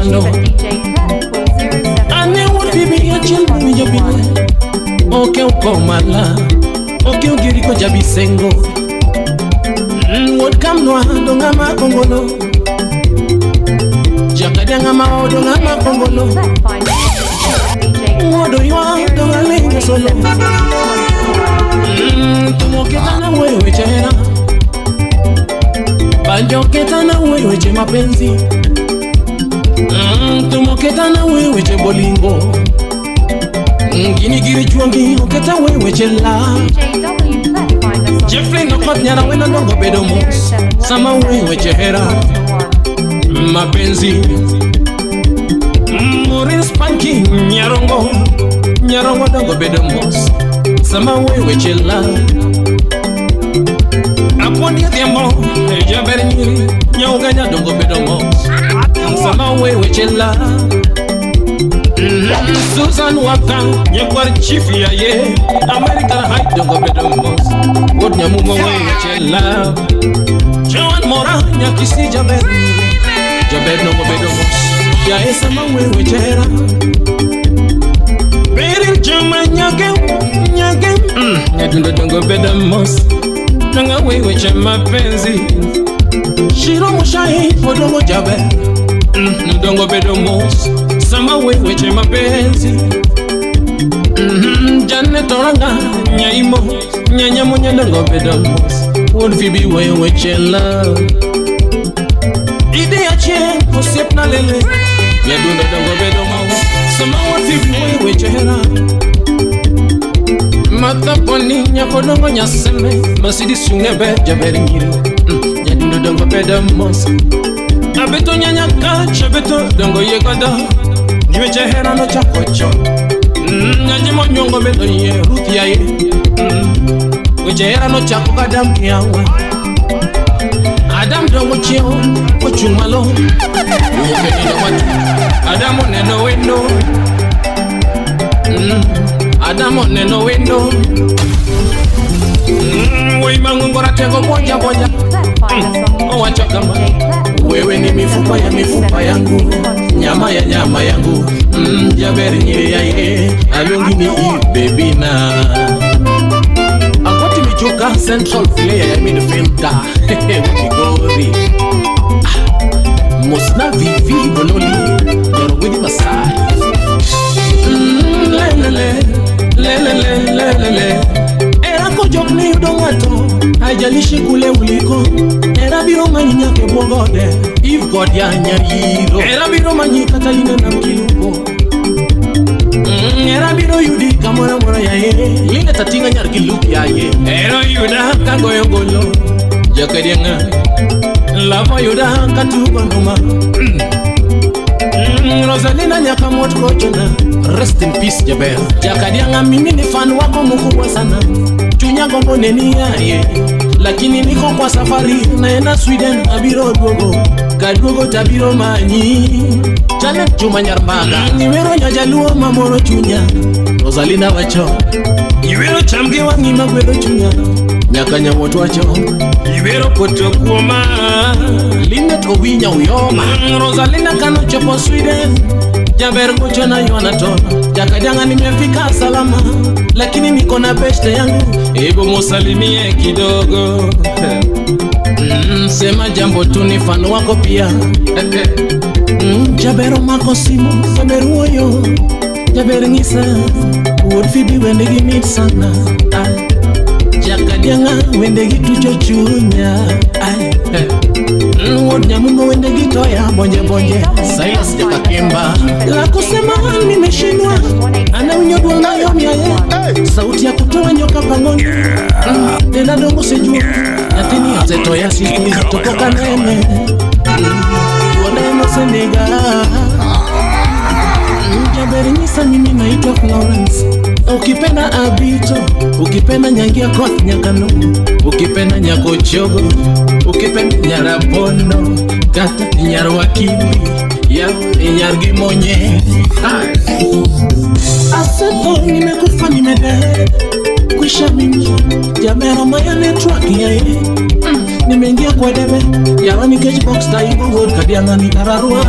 mano ane would be a children you be okay ukomala okay ugiri ko jabi sengo would come no donga ma kongolo jakadanga ma donga ma kongolo wodo yo donga lengo solo tumoketana wewe chera banjoketana wewe che mapenzi tumoketana wewe che bolingo ngini chuangi oketa wewe che la Jeffrey no kot nyara wena ndongo bedomo sama wewe che hera mapenzi Maurice Spanky nyarongo ndongo bedomo sama wewe che la Apondi tiempo ella bernyiri nyawganya dongo bedomo sama wewe chela Susan Waka nyakwar chief ya ye American high dongo bedomo wod nyamumo wewe chela Joan Mora nyakisi jaber dongo bedomo ya sama wewe chera Beri jama nyage nyadundo dongo bedomo Nanga wewe che mapenzi Shiro mushai odongo jabe Ndongo bedomo Sama wewe che mapenzi Jane toranga Nyaimo Nyanyamo nyandongo bedomo Would fibi wewe che love Ide ya che Osep na lele Nyadundo dongo bedomo Sama would fibi wewe che love Mata poni nyakodongo nyaseme Masidi sungebe jaberi ngiri Nyadindo dongo beda mos Abeto nyanyaka chabeto dongo yekoda Niwe chehera no chakocho Nyajimo nyongo beto ye ruthi ya ye We chehera no chako kadam kiawa Adam dongo chio Kochumalo Nyekeni no watu Adamu neno wendo Adamo neno wendo Wei mangungora tego moja Wacha kama wewe ni mifupa yangu Nyama yangu Jaberi nyiri ya ye Alungi ni baby na Akoti michuka central player ya midfielder Migori Musna vivi bololi Jaro widi masai Lelelelelelele Era kojok ni udongato Haijalishi kule uliko Era biro manyi nyake bwogode If God ya nyariro Era biro manyi katalina na mkiluko Era biro yudi kamora mora ya ye Lina tatinga nyarkiluki ya ye Era yuda kangoyo ngolo Jakadianga Lava yuda katuba noma Rosalina nyakamot kochona Rest in peace Jaber Jakadianga mimi ni fan wako mkubwa sana Chunya gombo neni yaye Lakini niko kwa safari naenda Sweden abiro gogo Kagogo tabiro manyi Janet Juma Nyarbaga Niwero nyajaluo mamoro chunya Rosalina wacho Niwero chamge wangi magwedo chunya Nyakanya moto wacho Niwero poto kuoma Linet owinya uyoma Rosalina kano chopo Sweden Jaber gocho na yuana tona Jakadianga nimefika salama Lakini niko na beshte yangu Ebo musalimie kidogo Sema jambo tu ni fan wako pia Jabero mako simu Jaberu oyo Jaber ngisa Would fibi wende gimit sana Jakadianga wende gitu chunya Would nyamungo wende gitoya bonje Silas Jakakemba La kusema nimeshindwa Ana unyodu ngayo miaye Sauti ya kutoa nyoka pangoni Tena dongo sejua Natini azeto ya sisi Tokoka neme Wadeno senega Jaberi nisa mimi naitwa Florence Ukipenda Abito Ukipenda Nyangia Koth Nyakano Ukipenda Nyakochogo Ukipenda Nyarabono Kata Nyarwakili Yao Nyargimonye Aseto nimekufa nimede Kwisha mimi Jabero maya network ya ye Nimeingia kwa debe yarani cage box taibo word kadianga nitararua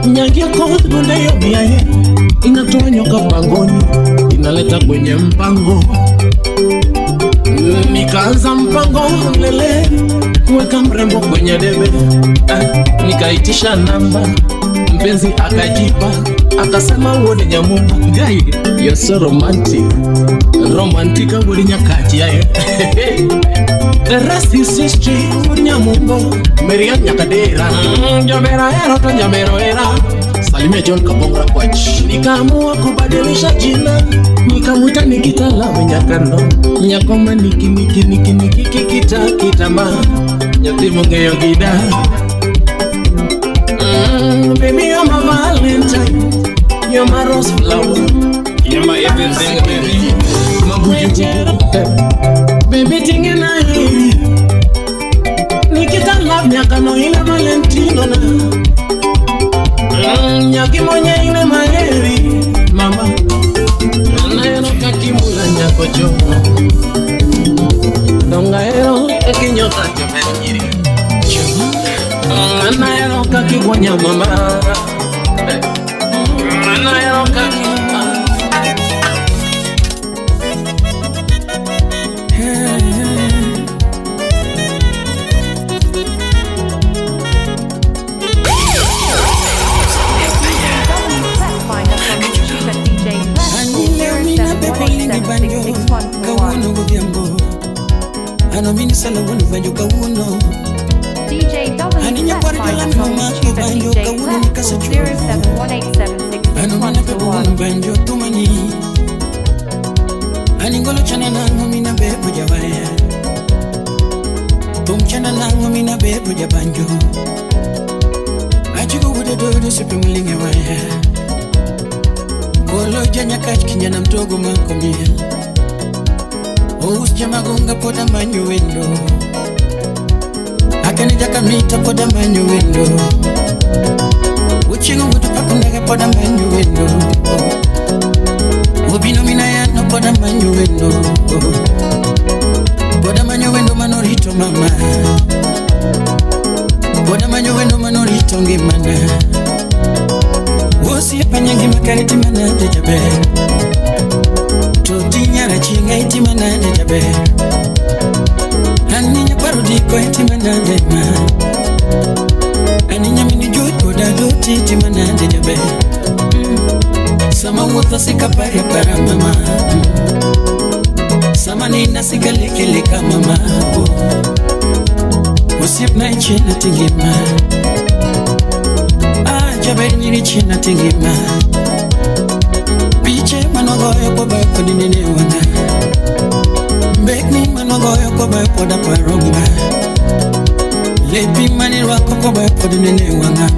nyangia code bunde yo biaye inatoa nyoka pangoni inaleta kwenye mpango. Nikaanza mpango lele kuweka mrembo kwenye debe. Nikaitisha namba mpenzi akajipa akasema uone nyamumba. Guy, you're so romantic. Romantica wuri nyakati yae. The rest is history wuri nyamumbo. Merian nyakadera. Njamera era to njamero era. Salimia John Kabongra Kwach. Nikaamua kubadilisha jina. Nikamuita Nikita la Nyakano. Nyakoma niki kita kitama. Nyati mungeyo gida. Baby, you're my Valentine. You're my rose flower. You're my everything, baby. My baby, thing in a Nikita love Nyakano ina Valentino na. Nyaki monye ina maheri, mama. Naero kakimula nyakocho. Dongaero kakinyota chomeni. Naero kakibwanya mama. Naero kakibwanya. Anomini sala woni banjo kawuno DJ double Aninya kwari la mama ko banjo kawuno ni kasa chuo 0718766121 Anomina kawuno banjo tumani Aningolo chana nango mina bebo jawaya Tum chana nango mina bebo jabanjo Achigo wude dodo sipe mulinge waya Golo janya kach kinyana mtogo makomia Ous jamagonga poda manyo window Akani jaka mita poda manyo window Uchingu mutu pakundaga poda manyo window Ubino minayano poda manyo window Poda manyo window manorito mama Poda manyo window manorito ngimana Wosi panyangi makariti manade jabe Totinyara chinga iti manade jabe Aninya parudiko iti manade ma Aninya mini joto da doti iti manade jabe Sama wota sika pari para mama Sama nina sika lika mama Usip na ichina tingima Jabe nyiri china tingima Piche manogoyo kwa bayo kwa dinene wana Mbekni manogoyo kwa bayo kwa da paronga Lepi mani wako kwa bayo kwa dinene wana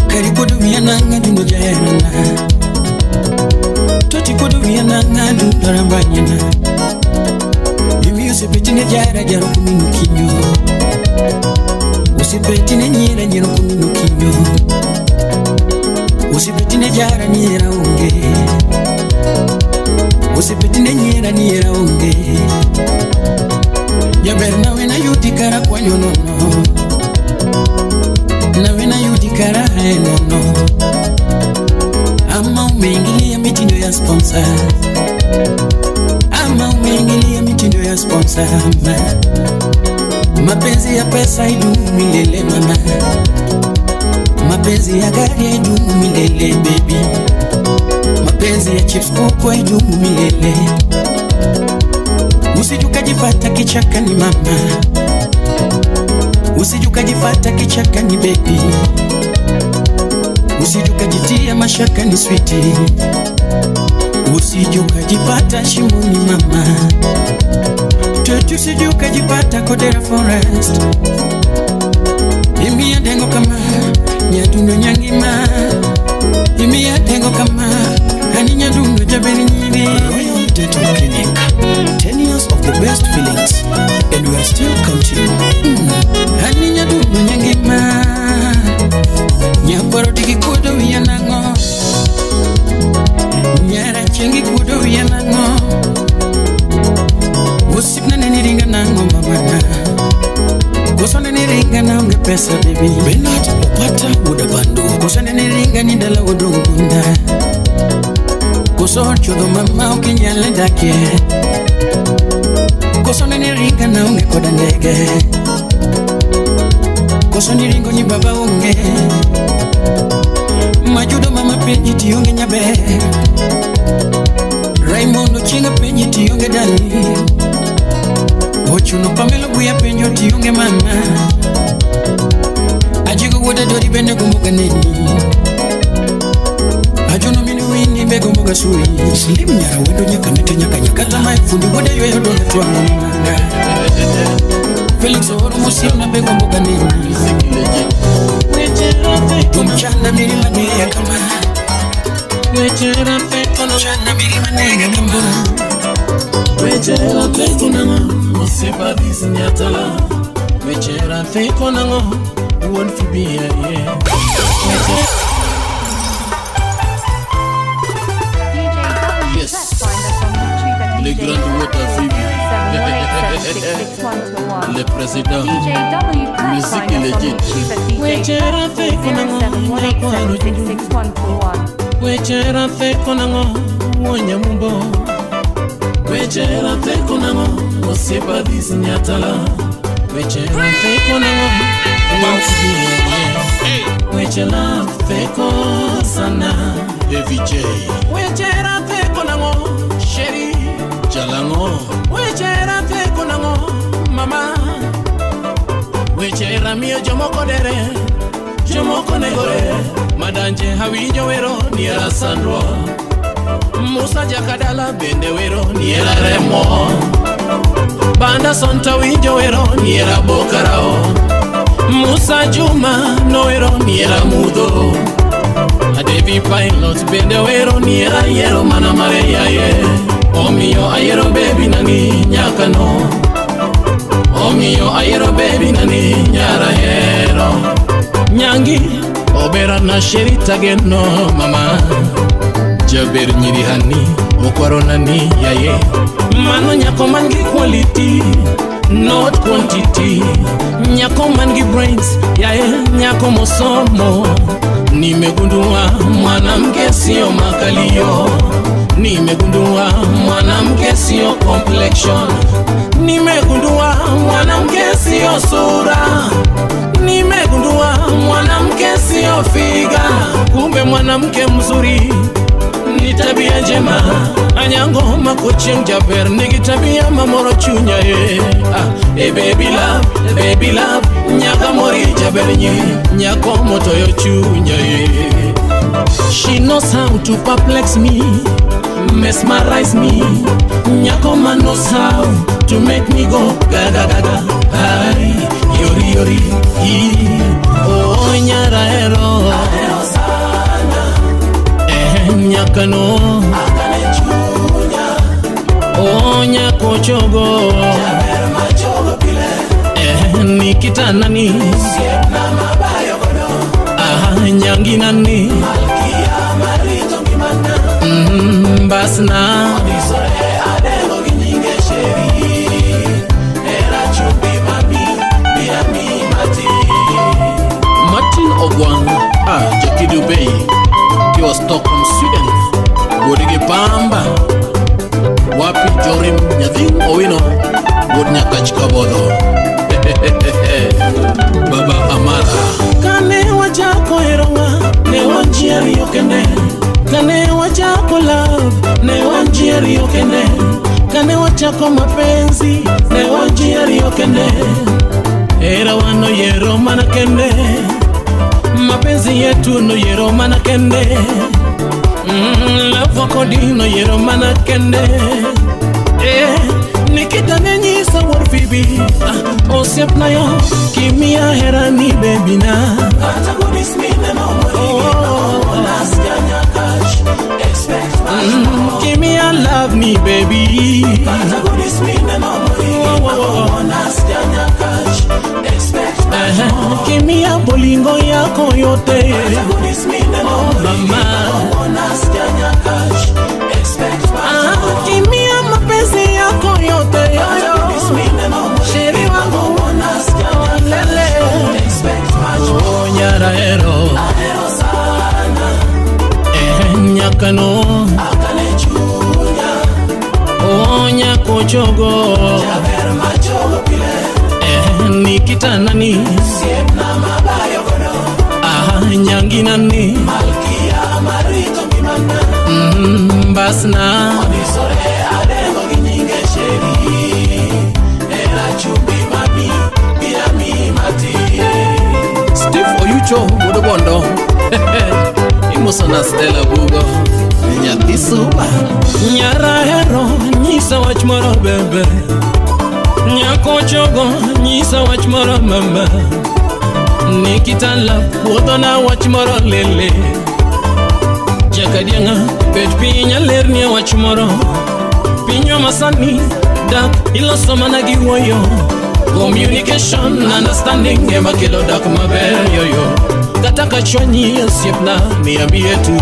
Kari kudu viyananga dundo jayarana Toti kudu viyananga dundo rambanyana Yumi usipetine jara jaro kuminu kinyo Usipetine nyira nyiro kuminu kinyo Usipetine jara nyira unge Usipetine nyira nyira unge Yaberna wena yutikara kwa nyonono Na wena yutikara hae nono Ama umeingilia mitindo ya sponsor Ama umeingilia mitindo ya sponsor Mapenzi ya pesa idumu milele mama Mapenzi ya gari idumu milele baby Mapenzi ya chips kuku idumu milele Usijukajipata kichakani mama Usijukajipata kichakani baby Usijukajitia mashakani sweetie Usijukajipata shimoni mama Tutu usijukajipata Kodera Forest Imi ya dengo kama Nyadundo nyangima Imi ya dengo kama Hani nyadundo jabeni nyiri Royal Dental Clinic 10 years of the best feelings And we are still counting Hani nyadundo nyangima Nyakwaro digi kudo wiyanango Nyara chengi kudo wiyanango Usip na neni ringa nango mamana ringa na unge pesa baby Benat upata uda bandu Kusane ni ringa ni dala udungunda Kuso chudo mama ukinyale dake Kusane ni ringa na unge koda ndege Kuso ni ringo ni baba unge Majudo mama penji tiyonge nyabe Raimondo chinga penji tiyonge dali Ochuno pamelo buya penjo tiyonge mama Ajigo woda dori bende kumbuka nini Ajono mini wini bego mbuga sui Slim nyara wendo nyaka mete nyaka nyakata maifundi woda yoyo donga tuwa mwana Felix oro musim na bego mbuga nini Tumchana miri manea kama Tumchana miri manea kama Wechera teko nango Osipa disi nyatala Wechera teko nango Uwan fibia yeah Yes. Find us on YouTube at Le DJ Grand Water Phoebe Le Président DJW. Musique legit. Wechera teko nango Wechera teko nango Wonya mumbo Wechera teko nango Osipa disi nyatala Wechera teko nango Uwan fibia yeah Wechera teko sana Heavy J Wechera teko nango Sheri Jalango Wechera teko nango Mama Wechera mio jomoko dere Jomoko negore Madanje hawijo wero Niera Sandro Musa Jakadala bende wero Niera Remo Banda Sonta wijo wero Niera Bokarao Musa Juma no wero Niera Mudo Adevi Pilot bende wero Niera Yero mana mareya ye Omio ayero baby nani nyaka no Omio ayero baby nani nyara hero Nyangi obera na sheri tageno mama Jaber nyiri hani okwaro nani yaye Mano nyako mangi quality not quantity Nyako mangi brains yaye nyako mosomo Nimegundua mwanamke sio makalio Nimegundua mwanamke sio complexion Nimegundua mwanamke sio sura Nimegundua mwanamke sio figa Kumbe mwanamke mzuri ni tabia njema Anyango makocheng jaber Nigi tabia mamoro chunya baby love Nyaka mori jaber nyi Nyako motoyo chunya She knows how to perplex me Mesmerize me Nyako man knows how to make me go gaga gaga Ay, yori yori Oh nyara hero Nyaka no Akane chunya Oh nyako chogo Jaber machogo pile Nikita nani Siep na mabayo kodo Nyangi nani Malkia marito ngimana Basna Odisore adego ginyinge sheri Era chupi mami Miami mati Martin Ogwang Jackie Dubey He was Stockholm, Sweden Godige Pamba Wapi Jorim Nyadhin Owino God nyakach kabodo Baba Amara Kane wachako eronga Ne wanchieri yokende Kane wachako love Ne wanchieri yokende Kane wachako mapenzi Ne wanchieri yokende Era wano yero mana kende Mapenzi yetu no yero mana kende Love wako di no yero mana kende Nikita nenyi sa warfibi Osiep na yo Kimia hera ni baby na Kata kudis mine no mwori Nas janya cash Expect much Kimia love me baby Kata kudis mine no mwori Nas janya cash Expect much Kimia bolingo yako yote Kata kudis mine no mwori Mama Nas janya cash Expect much Kimia mapenzi yako yote Sheri wangu lele nyakano akane chunya onya kochogo jaber machogo pile nikitanani siep na mabayo godo nyanginani malkia marito gimana basna onisore adengo ginyinge sheri era chubi mami biami mati Steve Oyucho Bodobondo Imosona Stella Bugo Nyatisuba Nyara hero Nyisa wachmoro bebe Nyakochogo Nyisa wachmoro mama Nikitala Wodona wachmoro lele Jakadianga Pet pinya lernia wachmoro Pinyo masani Dak ilo somana giwoyo Communication, understanding, ema kilo dak maber yoyo. Kataka chonyi siepna niambie tu.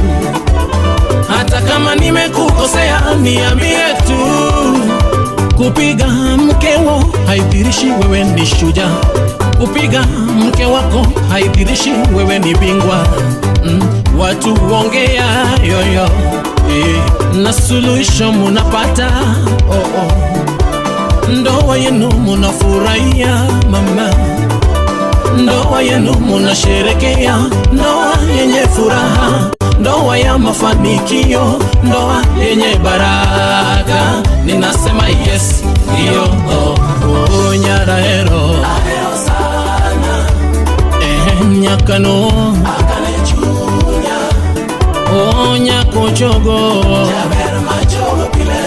Hata kama nimekukosea niambie tu. Kupiga mkeo haidhirishi wewe ni shujaa. Kupiga mke wako haidhirishi wewe ni bingwa. Watu ongea yoyo. Na suluhisho munapata. Ndoa yenu munafurahia mama, ndoa yenu munasherekea, ndoa yenye furaha, ndoa ya mafanikio, ndoa yenye baraka. Ninasema yes, iyo Nyara hero sana nyakano akane chunya onya kochogo jaber machogo pile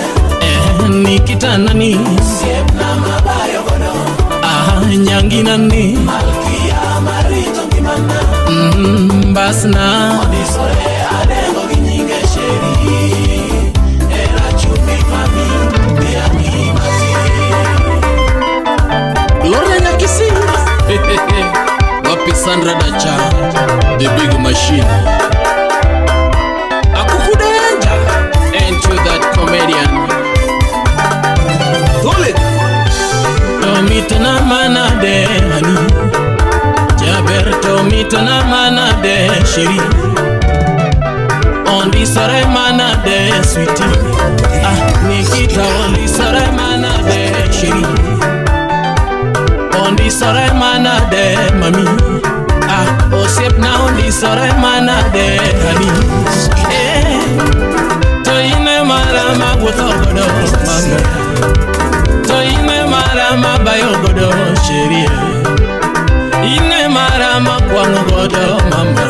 nikitanani siep na mabayo godo nyanginani malkia marito gimana basna onisore adengo ginyinge sheri era chubi mami biami mati Gloria Nyakisi Wapi Sandra Dacha the big machine Akukudenja into that comedian Tomitana mana de hani Jaber tomitana mana de sheri Ondi sore mana de sweetie Nikita ondi sore mana de sheri Ondi sore mana de mami Osiep na ondi sore mana de hani Toine marama gutogodo manga Toine marama bayo godo sheri Ine marama kwangu godo mama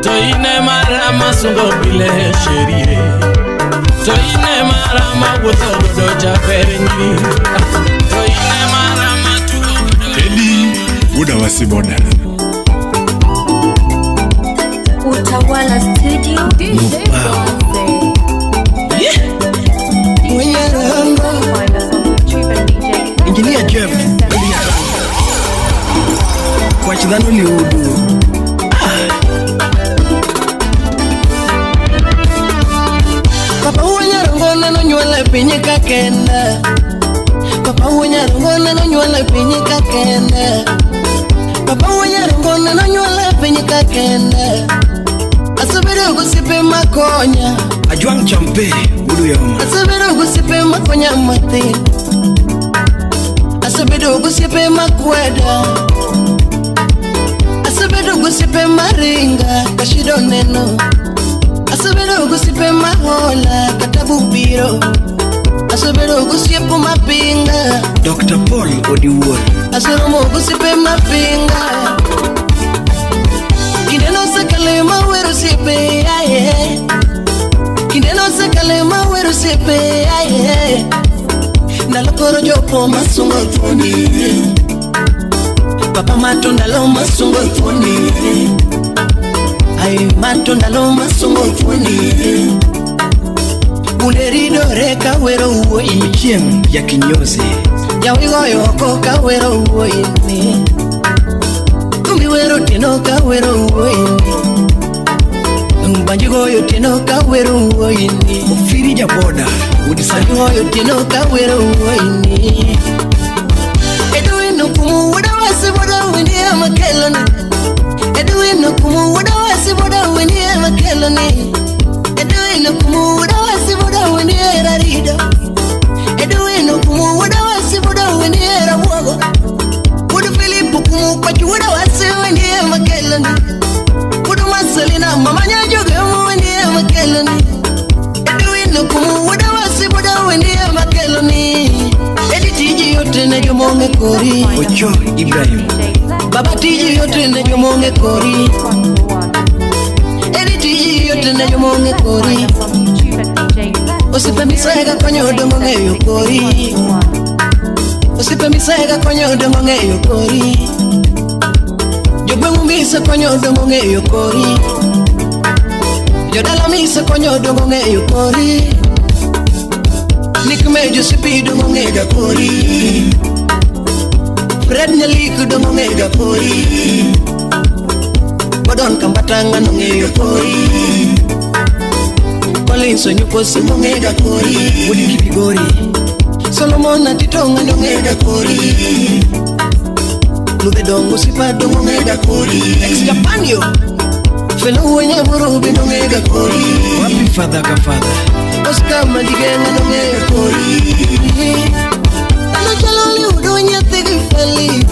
Toine marama sungo bile sheri Toine marama guto godo jafere nyiri Toine marama tugo godo Edi Buda Wasiboda Utawala Studio DJ Find us on YouTube and DJ Engineer Jeff Kwa chidhano liudu Papa unyarongona no nyuala pinyika kenda Papa unyarongona no nyuala pinyika kenda Papa unyarongona no nyuala pinyika kenda Asubiri ugusipe makonya Ajuang champe Udu yoma Asubiri ugusipe makonya mati Asubiri ugusipe makweda Asubiri ugusipe maringa Kashido neno Asubiri ugusipe mahola Katabu biro Asubiri ugusipe mapinga Dr. Paul Odiwuor Asubiri ugusipe mapinga Kindeno sakale maweru sipe aye Kindeno sakale maweru sipe aye Nalokoro jopo masungo toni Papa mato ndalo masungo toni Ay mato ndalo masungo toni Unerido reka wero uwo imichiem ya kinyozi Ya wigo yoko ka wero uwo ini Kumbi wero tino ka wero uwo ini Banjigo yo tino ka wero uwo ini Ofiri jaboda Banjigo yo tino ka wero uwo ini Edwin kumu wada wasi wada wini ama keloni Edwin kumu wada wasi wada wini ama keloni Edwin kumuda wasibuda weniera rido. Edwin kumuda wasibuda weniera wogo. Kudu Philip kumupachuda wasi weniera makelani. Kudu Marcelina mamanya joge weniera makelani. Edwin kumuda wasibuda weniera makelani. Edi tiji yote na jomonge kori. Ocho Ibrahim. Baba tiji yote na jomonge kori. Edi tiji yote na jomonge kori. Usipe misega kwenye udongo ngeyo kori. Usipe misega kwenye udongo ngeyo kori. Jogwengu misa kwenye udongo ngeyo kori. Jodala misa kwenye udongo ngeyo kori. Nikmejo sipi udongo ngega kori. Fred nyaliku udongo ngega kori. Bodon kambatanga ngeyo kori. Kolinso nyuko simo ngega kori. Wodi Kipigori. Solomon atitonga ngega kori. Lude dongo sipa dongo ngega kori. Ex Japanio Felo uwenya burubi ngega kori. Wapi father ka father. Oscar Madigenga ngega kori. Tano chaloli udonya tegi feli.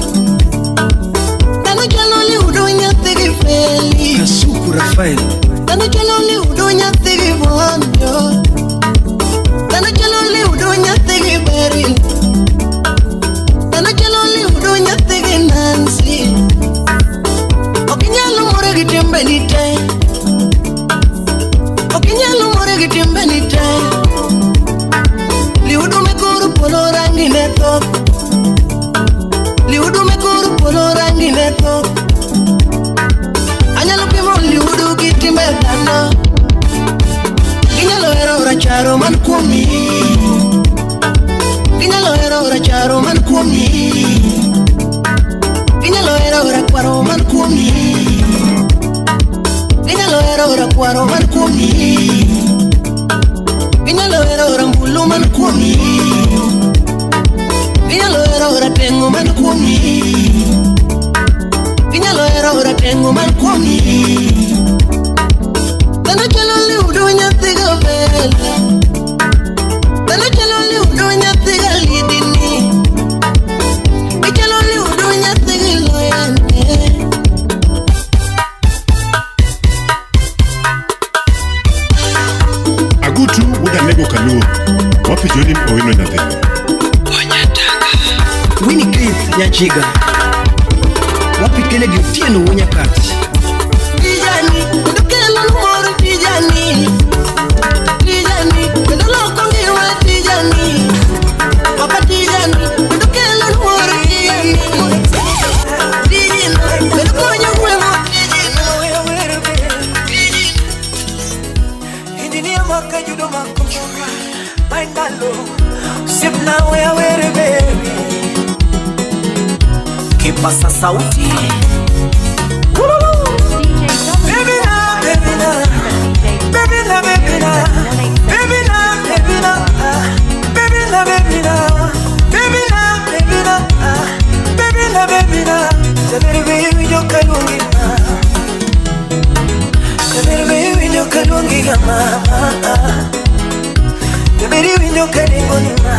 Tano chaloli udonya tegi feli. Kasuku Rafael. Tano chaloli udonya tegi bondo. Tano chaloli udonya tegi Beryl. Tano chaloli udonya tegi Nancy. Okinyalo more gitembe nite. Okinyalo more gitembe nite. Liudu mekuru polo rangi neto. Liudu mekuru polo rangi neto. Anyalo pimo liudu gitembe dana. Ginyalo hero racharo man kuomi. Ginyalo hero racharo man kuomi. Ginyalo hero rakwaro man kuomi. Ginyalo hero rakwaro man kuomi. Ginyalo hero rambulu man kuomi. Ginyalo hero ratengo man kuomi. Ginyalo hero ratengo man kuomi. Tano chalo liudu nyathiga vela. Tano chalo liudu nyathiga lidini. Chalo liudu nyathiga loyane. Agutu Buda Lego Kaluo. Wapi Jordan Owino Nyathe. Winnie Keith Nyachiga. Wapi Kennedy Otieno Wonyakati. Tijani, ndokelo moro tijani. Tijani, ndolo kongiwa tijani. Papa tijani, ndokelo moro tijani. Tijani, ndokonyo mwemo tijani. Indinia maka judo makuchunga Baindalo Sipna wea were baby Kipasa sauti Baby na, baby na Baby na, baby na Baby na, baby na Baby na, baby na Baby na, baby na Baby na, baby na Sabere baby jo kalungi na Sabere baby jo kalungi ga mama Sabere baby jo kalungi na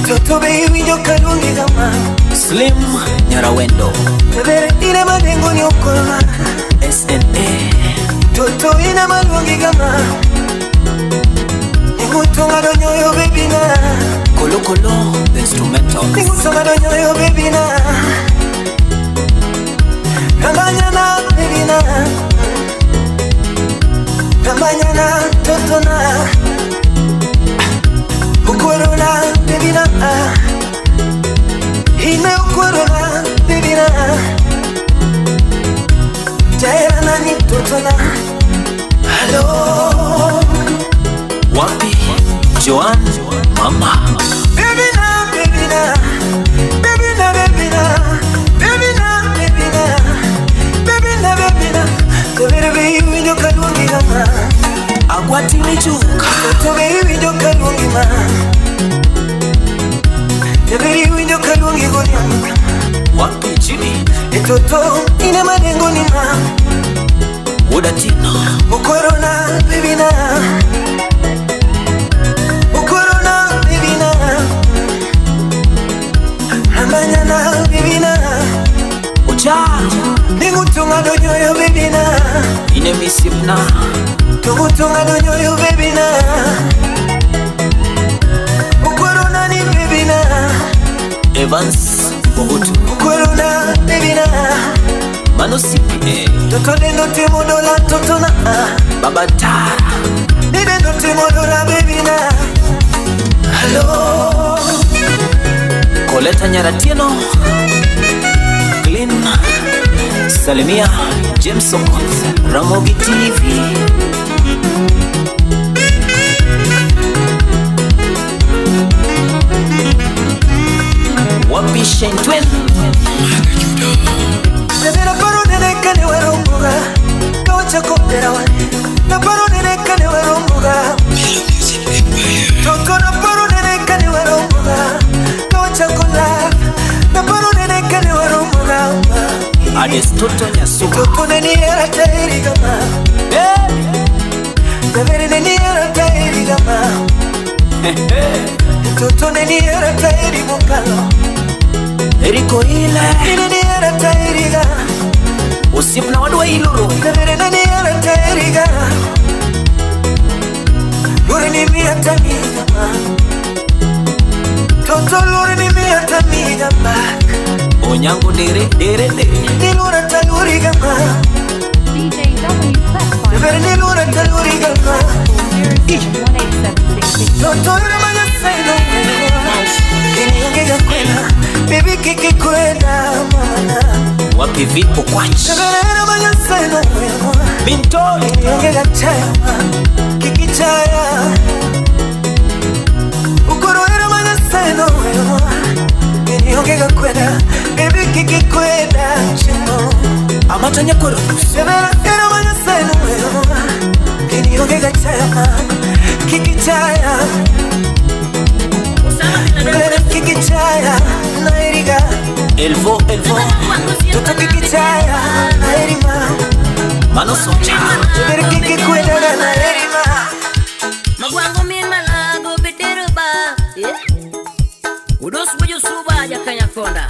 Toto baby jo kalungi ga mama Slim Nyarawendo Sabere ine madengo nyokona SNA Toto ine malungi ga mama Ningutunga do nyoyo baby na Kolo Kolo the instrumental Ningutunga do nyoyo baby na Kamanyana baby na Kamanyana toto na Ukorona baby na Ine ukorona baby na Jaira nani toto na Hello Wapi Joan Mama Baby na, baby na Baby na, baby na Baby na, baby na Baby na, baby na Tovere baby nyo kalungi gama Agwati Michuka Tovere baby nyo kalungi ma Tovere baby nyo kalungi gonyama Wapi Jimmy Etoto ine madengo ni ma Wodatina Mukorona na ukorona baby na amanya na baby na Oja ningutunga donyoyo baby na inemisipna tugutunga donyoyo baby na ukorona ni baby na Evans Bogotu ukorona baby na Manosipi toto dendo timodola toto na Baba Tara dendo timodola baby na hello Coleta Nyaratino Glenn Salimia James Okoth Ramogi TV Wapi Shentwen Bebe na paro nene kane werombuga Kawacha kopera wane Na paro nene kane werombuga Toko na paro nene kane werombuga Kawacha kola Na paro nene kane werombuga Adestoto Nyasuka Toko nene era tairi gama Bebe nene era tairi gama Toto nene era tairi mokalo Eriko ile Nene era tairi gama Usipna wadwa iluru Bebe nene era tairi gama Lure ni miya tamiga ma Toto lure ni miya tamiga back Onyango dere Ni lure taluri gama DJ W Plus Bebe ni lure taluri gama 1876. Toto lure manya saino Kini yongega kwena Baby kiki kwena mama Wapi vipo kwachi Bebe lure manya saino Mintoli Kini yongega chaya Kiki chaya Ukoro lure manya saino Kini yongega kwena Baby kiki kwena chino Amatanya koro Bebe lure manya saino Kini yongega chaya Kiki chaya Kiki chaya Nairiga Elvo Toto kiki chaya Nairima Manosocha Bebe kiki kwena Nairima Magwango mi malago bitiruba Udos buju suba jakanya konda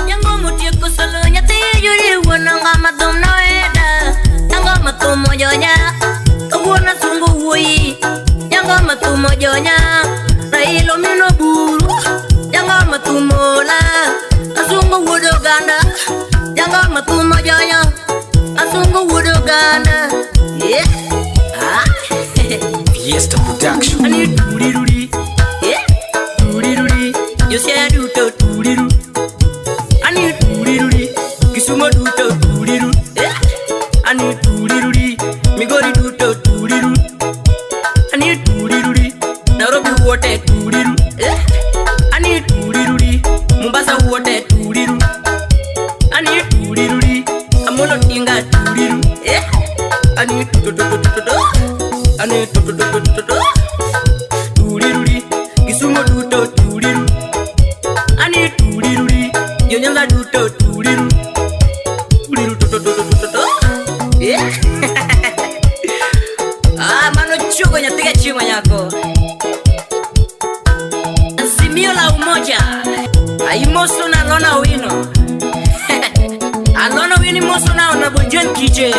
Yango mutie kusolo nyati yuri wananga matum noeda Yango matum mojonya Kaguna sungu hui Yango matum mojonya Railo mino buru Yango matum mola Asungu wudo ganda Yango matum mojonya Asungu wudo ganda Yeah Fiesta Production I need doody yeah, doody. You say I do to doody. I need doody. Kisuma do to doody, yeah. I need doody. Me go do to doody. I need doody. Nairobi water doody, yeah. I need doody. Mombasa water doody. I need doody. I'm gonna tinga doody, yeah. I need I need Doody, Kisumo do to doody. I need doody. Yonyanga do to doody. Yeah. Mano chugo nyapiga chimo yako. Azimio la umoja. Aimoso na lona wino. Alona wini moso na Honorable John KJ.